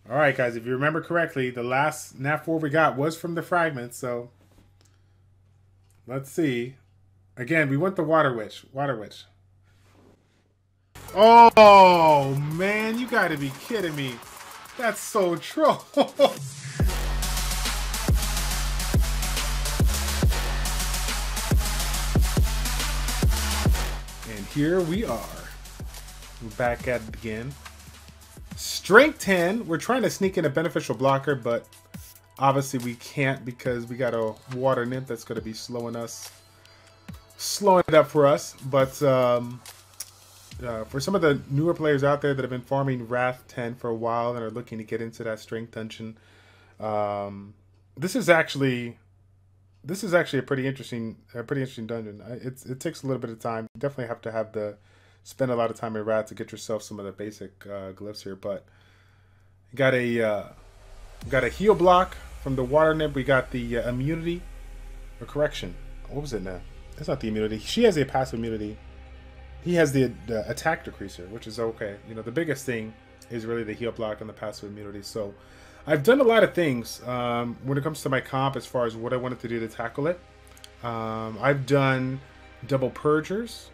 Alright guys, if you remember correctly, the last Nat 4 we got was from the fragments, so let's see. Again, we went the Water Witch. Water Witch. Oh man, you gotta be kidding me. That's so troll. And here we are. We're back at it again. Strength 10. We're trying to sneak in a beneficial blocker, but obviously we can't because we got a water nymph that's going to be slowing it up for us. But for some of the newer players out there that have been farming Wrath 10 for a while and are looking to get into that strength dungeon, this is actually a pretty interesting dungeon. It takes a little bit of time. You definitely have to spend a lot of time in Wrath to get yourself some of the basic glyphs here. But you got a heal block from the water nymph. We got the immunity or correction. What was it now? That's not the immunity. She has a passive immunity. He has the attack decreaser, which is okay. You know, the biggest thing is really the heal block and the passive immunity. So I've done a lot of things when it comes to my comp as far as what I wanted to do to tackle it. I've done double purgers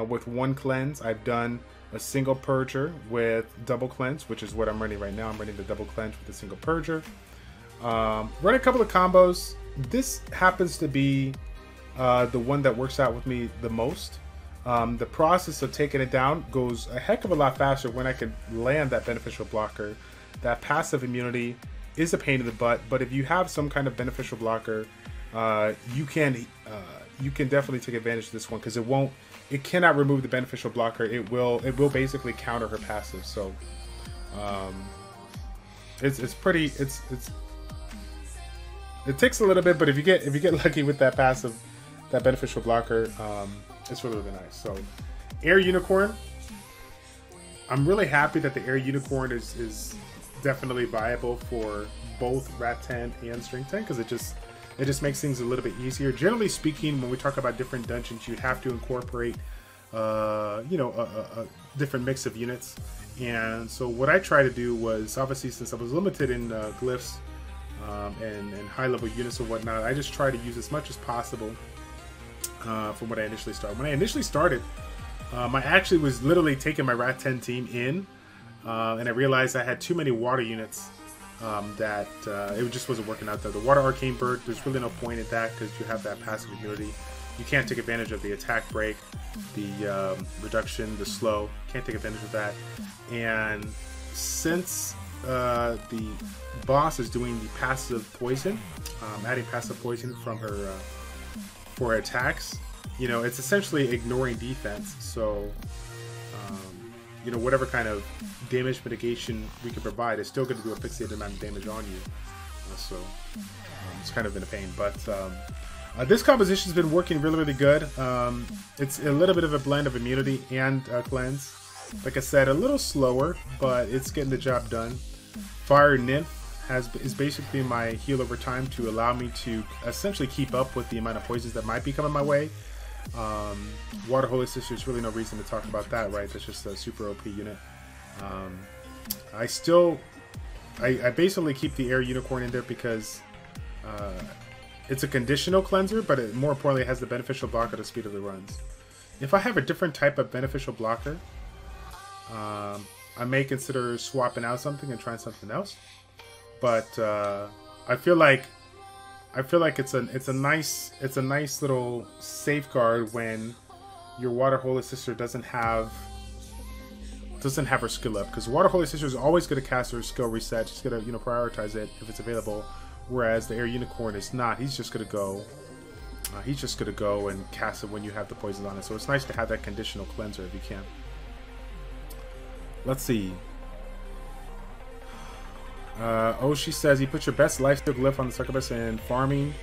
with one cleanse. I've done a single purger with double cleanse, which is what I'm running right now. I'm running the double cleanse with a single purger. Run a couple of combos. This happens to be the one that works out with me the most. The process of taking it down goes a heck of a lot faster when I can land that beneficial blocker. That passive immunity is a pain in the butt, but if you have some kind of beneficial blocker, you can definitely take advantage of this one because it cannot remove the beneficial blocker. It will basically counter her passive. So it takes a little bit, but if you get lucky with that passive, that beneficial blocker, it's really nice. So Air Unicorn, I'm really happy that the Air Unicorn is definitely viable for both Rat 10 and Strength 10 because it just makes things a little bit easier. Generally speaking, when we talk about different dungeons, you'd have to incorporate a different mix of units. And so what I try to do was, obviously since I was limited in glyphs and high level units and whatnot, I just try to use as much as possible from what I initially started. When I initially started, I actually was literally taking my Rat 10 team in, and I realized I had too many water units that it just wasn't working out there. The Water Arcane Bird, there's really no point in that because you have that passive immunity. You can't take advantage of the attack break, the reduction, the slow. Can't take advantage of that. And since the boss is doing the passive poison, adding passive poison from her for attacks, you know, it's essentially ignoring defense. So you know, whatever kind of damage mitigation we can provide is still going to do a fixated amount of damage on you. So it's kind of been a pain, but this composition has been working really good. It's a little bit of a blend of immunity and cleanse. Like I said, a little slower, but it's getting the job done. Fire Nymph is basically my heal over time to allow me to essentially keep up with the amount of poisons that might be coming my way. Water Holy Sister, there's really no reason to talk about that, right? That's just a super OP unit. I basically keep the Air Unicorn in there because it's a conditional cleanser, but it more importantly has the beneficial blocker to speed of the runs. If I have a different type of beneficial blocker, I may consider swapping out something and trying something else. But I feel like it's a nice little safeguard when your Water Holy Sister doesn't have her skill up, because Water Holy Sister is always going to cast her skill reset. She's going to prioritize it if it's available, whereas the Air Unicorn is not. He's just going to go and cast it when you have the poison on it. So it's nice to have that conditional cleanser if you can. Let's see. She says you put your best lifesteal glyph on the succubus and farming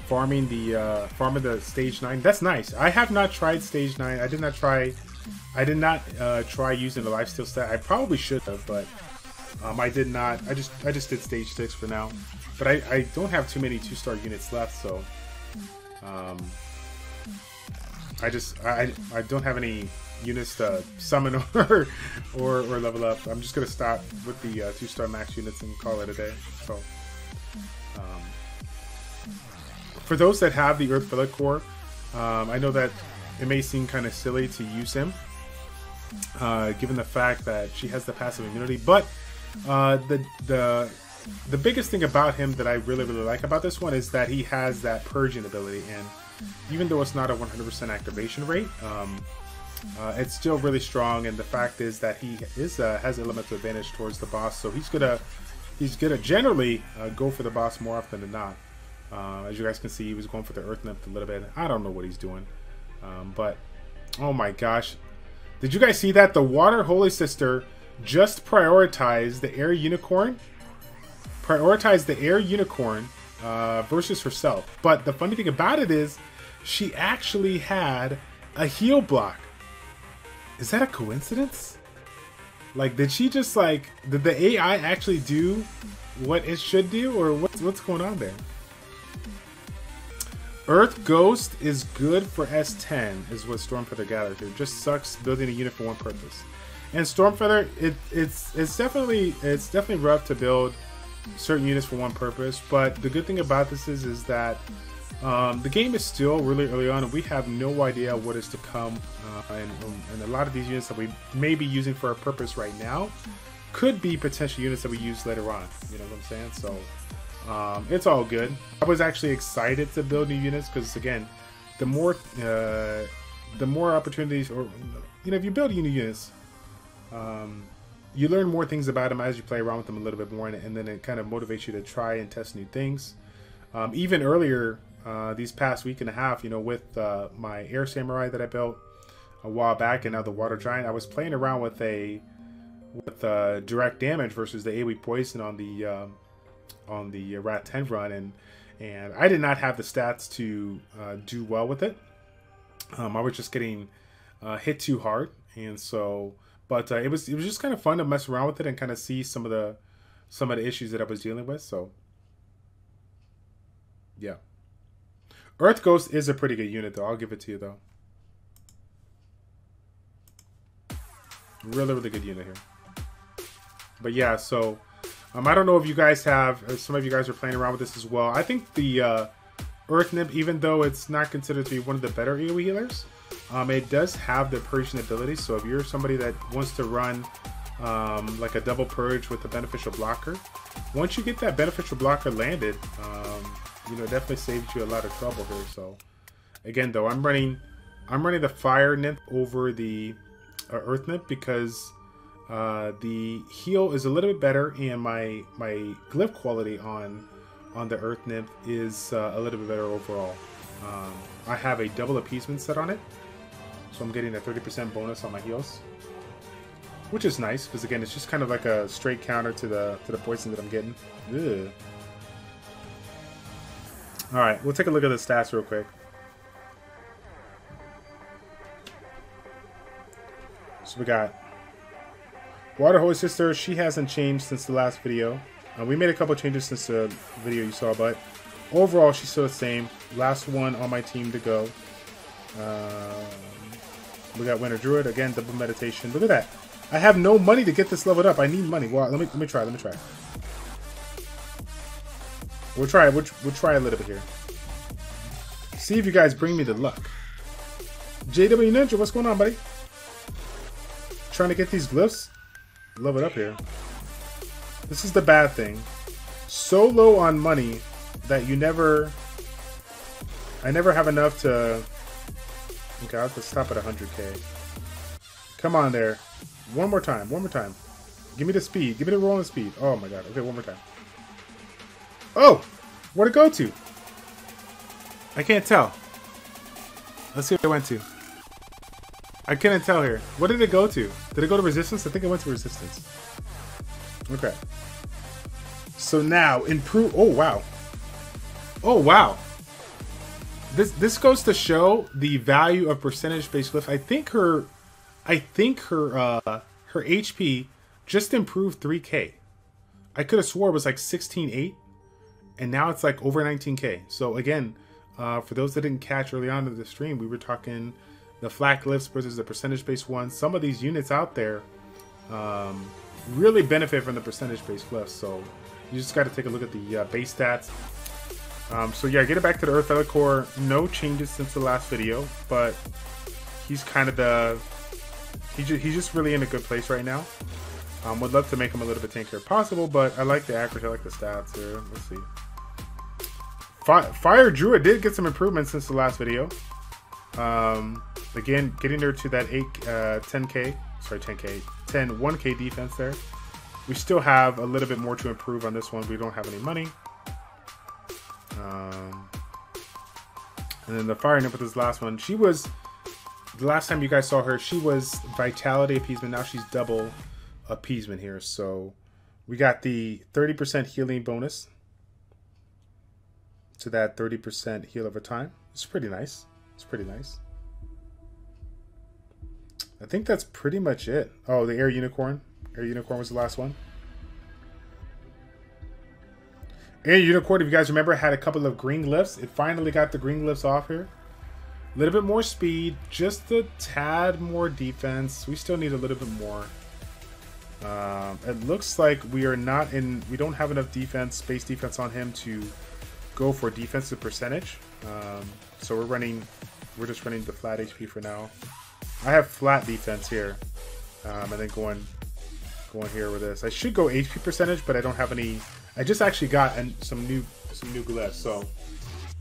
the stage 9. That's nice. I have not tried stage 9. I did not try using the lifesteal stat. I probably should have, but I did not. I just did stage 6 for now. But I don't have too many 2-star units left, so I don't have any units to summon or level up. I'm just gonna stop with the 2-star max units and call it a day. So, for those that have the Earth Billet Core, I know that it may seem kind of silly to use him, given the fact that she has the passive immunity. But the biggest thing about him that I really like about this one is that he has that purging ability, and even though it's not a 100% activation rate, it's still really strong. And the fact is that he has elemental advantage towards the boss, so he's gonna generally go for the boss more often than not. As you guys can see, he was going for the Earth Nymph a little bit. I don't know what he's doing, but oh my gosh, did you guys see that? The Water Holy Sister just prioritized the Air Unicorn. Prioritized the Air Unicorn versus herself. But the funny thing about it is, she actually had a heal block. Is that a coincidence? Like, did she just like, did the AI actually do what it should do, or what's going on there? Earth Ghost is good for S10, is what Stormfeather gathered here. Just sucks building a unit for one purpose. And Stormfeather, it's definitely rough to build certain units for one purpose, but the good thing about this is that the game is still really early on, and we have no idea what is to come, and a lot of these units that we may be using for a purpose right now could be potential units that we use later on. You know what I'm saying? So it's all good. I was actually excited to build new units because, again, the more opportunities, or if you build new units, you learn more things about them as you play around with them a little bit more, and then it kind of motivates you to try and test new things. Even earlier, these past week and a half, with my Air Samurai that I built a while back, and now the Water Giant, I was playing around with direct damage versus the AoE poison on the Rat 10 run, and I did not have the stats to do well with it. I was just getting hit too hard, and so. But it was just kind of fun to mess around with it and kind of see some of the issues that I was dealing with. So yeah, Earth Ghost is a pretty good unit, though. I'll give it to you, though. Really good unit here. But yeah, so I don't know if you guys have, some of you guys are playing around with this as well. I think the Earth Nymph, even though it's not considered to be one of the better AoE healers, it does have the purging ability. So if you're somebody that wants to run like a double purge with a beneficial blocker, once you get that beneficial blocker landed, it definitely saves you a lot of trouble here. So again, though, I'm running the Fire Nymph over the Earth Nymph because the heal is a little bit better, and my glyph quality on the Earth Nymph is a little bit better overall. I have a double appeasement set on it, so I'm getting a 30% bonus on my heals, which is nice because, again, it's just kind of like a straight counter to the poison that I'm getting. Ugh. All right, we'll take a look at the stats real quick. So we got Water Holy Sister. She hasn't changed since the last video. We made a couple changes since the video you saw, but overall she's still the same. Last one on my team to go. We got Winter Druid again, double meditation. Look at that! I have no money to get this leveled up. I need money. Well, let me try. We'll try a little bit here. See if you guys bring me the luck. JW Ninja, what's going on, buddy? Trying to get these glyphs leveled up here. This is the bad thing. So low on money that I never have enough to. Okay, I'll have to stop at 100k. Come on there. One more time. Give me the speed. Give me the rolling speed. Oh my god. Okay, one more time. Oh! Where'd it go to? I can't tell. Let's see where it went to. I couldn't tell here. What did it go to? Did it go to resistance? I think it went to resistance. Okay. So now, improve. Oh, wow. Oh, wow. This goes to show the value of percentage-based glyph. I think her HP just improved 3k. I could have swore it was like 16.8, and now it's like over 19k. So again, for those that didn't catch early on in the stream, we were talking the flat glyphs versus the percentage-based ones. Some of these units out there really benefit from the percentage-based glyphs, so you just got to take a look at the base stats. So yeah, getting back to the Earth Feather Core, no changes since the last video, but he's kind of the... He's just really in a good place right now. Would love to make him a little bit tankier if possible, but I like the accuracy, I like the stats here. Let's see. Fire Druid did get some improvements since the last video. Again, getting there to that 1K defense there. We still have a little bit more to improve on this one. We don't have any money. And then the Fire Nymph with this last one. She was, the last time you guys saw her, she was Vitality Appeasement. Now she's double Appeasement here. So we got the 30% healing bonus to that 30% heal over time. It's pretty nice. It's pretty nice. I think that's pretty much it. Oh, the Air Unicorn. Air Unicorn was the last one. Air Unicorn, if you guys remember, had a couple of green glyphs. It finally got the green glyphs off here. A little bit more speed, just a tad more defense. We still need a little bit more. It looks like we are not in. We don't have enough defense, space defense on him to go for defensive percentage. So we're just running the flat HP for now. I have flat defense here, and then going here with this. I should go HP percentage, but I don't have any. I just actually got some new glyphs, so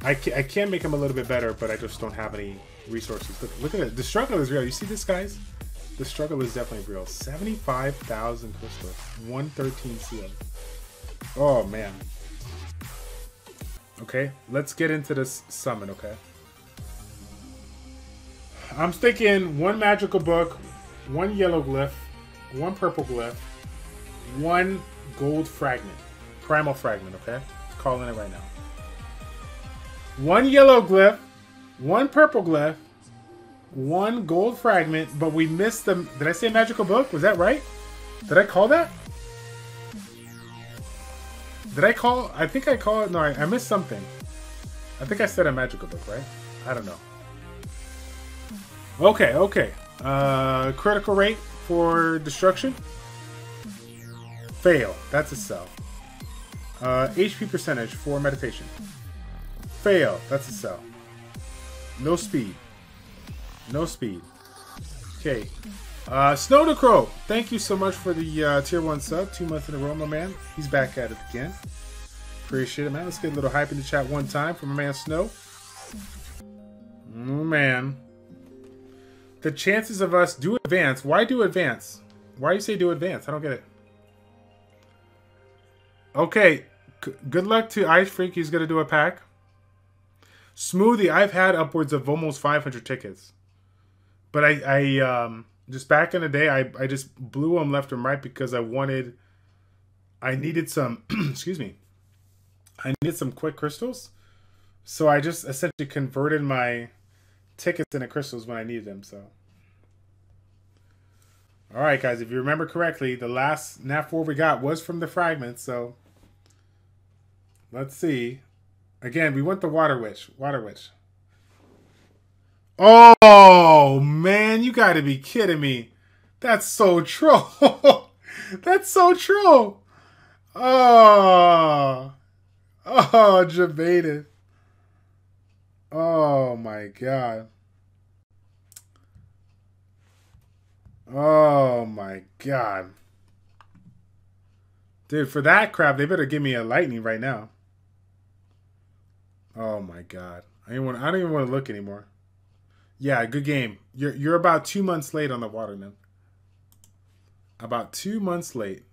I can make them a little bit better, but I just don't have any resources. Look at it. The struggle is real. You see this, guys? The struggle is definitely real. 75,000 crystals, 113 seal. Oh man. Okay, let's get into this summon. Okay. I'm thinking one magical book, one yellow glyph, one purple glyph, one gold fragment. Primal fragment, okay? Calling it right now. One yellow glyph, one purple glyph, one gold fragment, but we missed them. Did I say magical book? Was that right? Did I call that? Did I call? I think I called it. No, I missed something. I think I said a magical book, right? I don't know. Okay, okay. Critical rate for destruction. Fail. That's a sell. HP percentage for meditation. Fail. That's a sell. No speed. No speed. Okay. Snow the Crow. Thank you so much for the tier 1 sub. 2 months in a row, my man. He's back at it again. Appreciate it, man. Let's get a little hype in the chat one time for my man Snow. Oh, man. The chances of us do advance. Why do advance? Why you say do advance? I don't get it. Okay. Good luck to Ice Freak. He's going to do a pack. Smoothie. I've had upwards of almost 500 tickets. But I just back in the day, I just blew them left and right because I needed some, excuse me. I needed some quick crystals. So I just essentially converted my tickets into crystals when I needed them, so. Alright, guys, if you remember correctly, the last Nat 4 we got was from the fragments, so. Let's see. Again, we went the Water Witch. Water Witch. Oh, man, you gotta be kidding me. That's so true. That's so true. Oh. Oh, debated. Oh, my God. Oh, my God. Dude, for that crap, they better give me a lightning right now. Oh, my God. I don't even want to look anymore. Yeah, good game. You're about 2 months late on the water nymph. About 2 months late.